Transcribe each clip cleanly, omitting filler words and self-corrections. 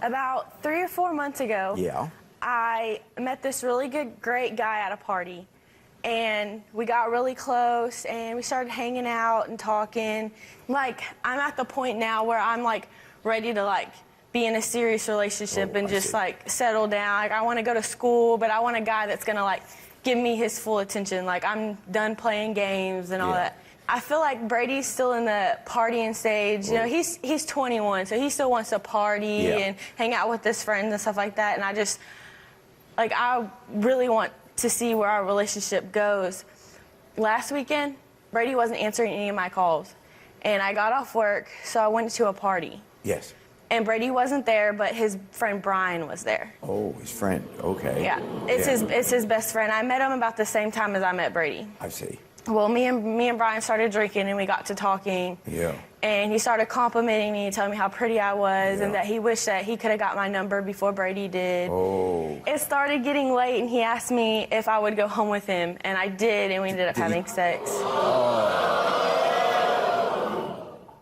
About 3 or 4 months ago, Yeah. I met this really great guy at a party. And we got really close, and we started hanging out and talking. Like, I'm at the point now where I'm, like, ready to, like, be in a serious relationship and just, like, settle down. Like, I want to go to school, but I want a guy that's going to, like, give me his full attention. Like, I'm done playing games and all that. I feel like Brady's still in the partying stage. You know, he's 21, so he still wants to party and hang out with his friends and stuff like that. And I just, like, I really want to see where our relationship goes. Last weekend, Brady wasn't answering any of my calls. And I got off work, so I went to a party. Yes. And Brady wasn't there, but his friend Brian was there. Oh, his friend. Okay. Yeah, it's his best friend. I met him about the same time as I met Brady. I see. Well, me and Brian started drinking, and we got to talking. Yeah. And he started complimenting me, telling me how pretty I was, and that he wished that he could have got my number before Brady did. Oh. It started getting late, and he asked me if I would go home with him, and I did, and we ended up having sex. Oh.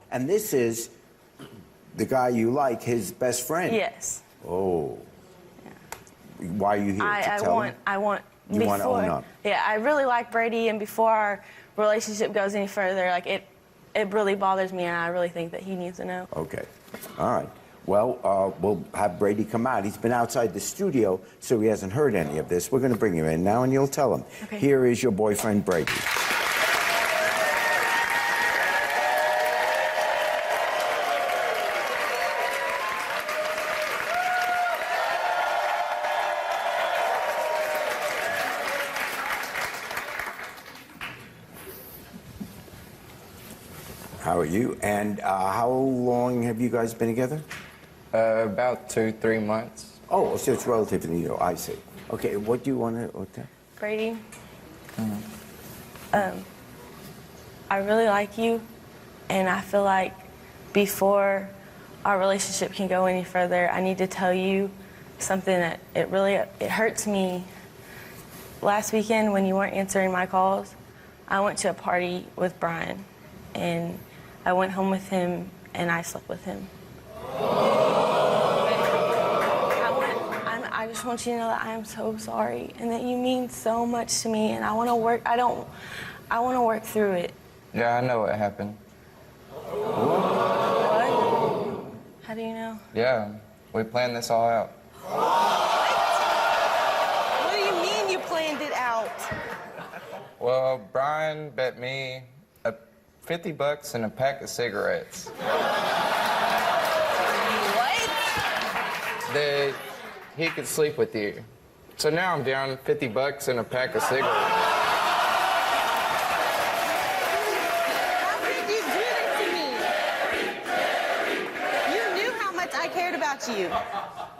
And this is the guy you like, his best friend? Yes. Oh. Yeah. Why are you here? I want. You want to own up? Yeah, I really like Brady, and before our relationship goes any further, like it really bothers me, and I really think that he needs to know. Okay. All right. Well, we'll have Brady come out. He's been outside the studio, so he hasn't heard any of this. We're going to bring him in now, and you'll tell him. Okay. Here is your boyfriend, Brady. How are you? And how long have you guys been together? About 2-3 months. Oh, so it's relatively new. I see. Okay, what do you want to... Okay. Brady, I really like you, and I feel like before our relationship can go any further, I need to tell you something that it hurts me. Last weekend, when you weren't answering my calls, I went to a party with Brian, and I went home with him, and I slept with him. I just want you to know that I am so sorry, and that you mean so much to me, and I want to work. I want to work through it. Yeah, I know what happened. What? How do you know? Yeah, we planned this all out. What do you mean you planned it out? Well, Brian bet me $50 and a pack of cigarettes. What? That he could sleep with you. So now I'm down $50 and a pack of cigarettes. How could you do this to me? You knew how much I cared about you.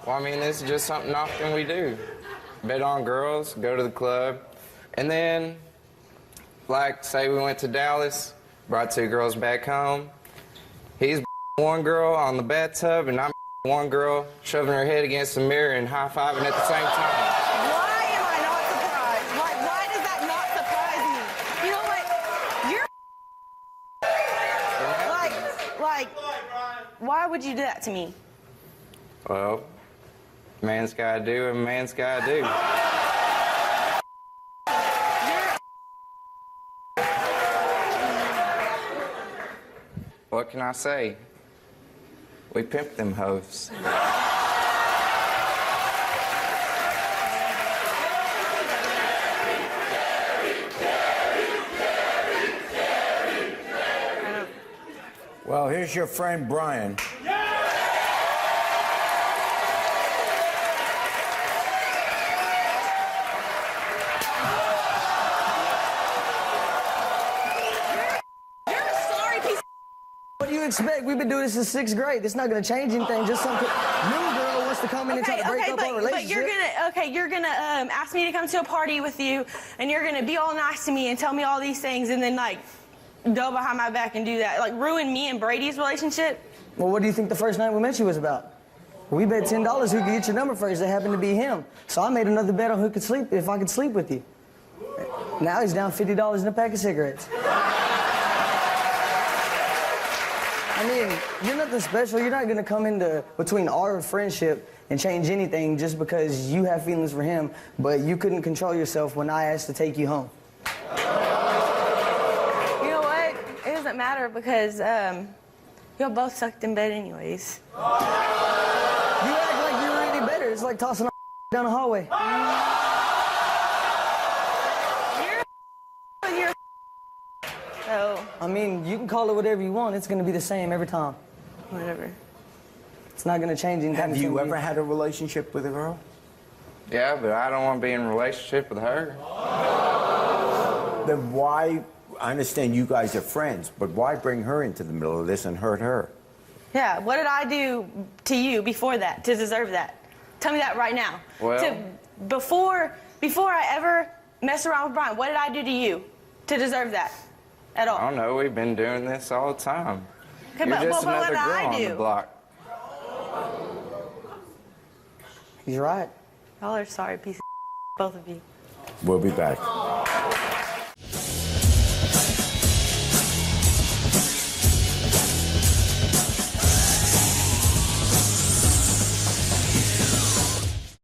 Well, I mean, this is just something often we do. Bet on girls, go to the club, and then, like, say we went to Dallas, brought 2 girls back home. He's one girl on the bathtub, and I'm one girl shoving her head against the mirror and high-fiving at the same time. Why am I not surprised? Why does that not surprise me? You know what? You're why would you do that to me? Well, man's gotta do what man's gotta do. What can I say? We pimp them hoes. Well, here's your friend, Brian. What do you expect? We've been doing this since 6th grade. It's not going to change anything. Just some new girl wants to come in and try to break up our relationship. But you're gonna ask me to come to a party with you, and you're gonna be all nice to me and tell me all these things, and then like go behind my back and do that, like ruin me and Brady's relationship. Well, what do you think the first night we met you was about? We bet $10 who could get your number first. It happened to be him. So I made another bet on who could sleep if I could sleep with you. Now he's down $50 in a pack of cigarettes. I mean, you're nothing special. You're not gonna come into between our friendship and change anything just because you have feelings for him, but you couldn't control yourself when I asked to take you home. You know what? It doesn't matter because y'all both sucked in bed anyways. You act like you're any better. It's like tossing down the hallway. You're so I mean, you can call it whatever you want. It's gonna be the same every time. whatever. It's not gonna change anything. Have you ever had a relationship with a girl? Yeah, but I don't want to be in a relationship with her. Then why, I understand you guys are friends, but why bring her into the middle of this and hurt her? Yeah, what did I do to you before that to deserve that? Tell me that right now. Well- Before I ever messed around with Brian, what did I do to you to deserve that at all? I don't know, we've been doing this all the time. Okay, You're just what another did girl I on the do? block. He's right. Y'all are sorry, piece of both of you. We'll be back.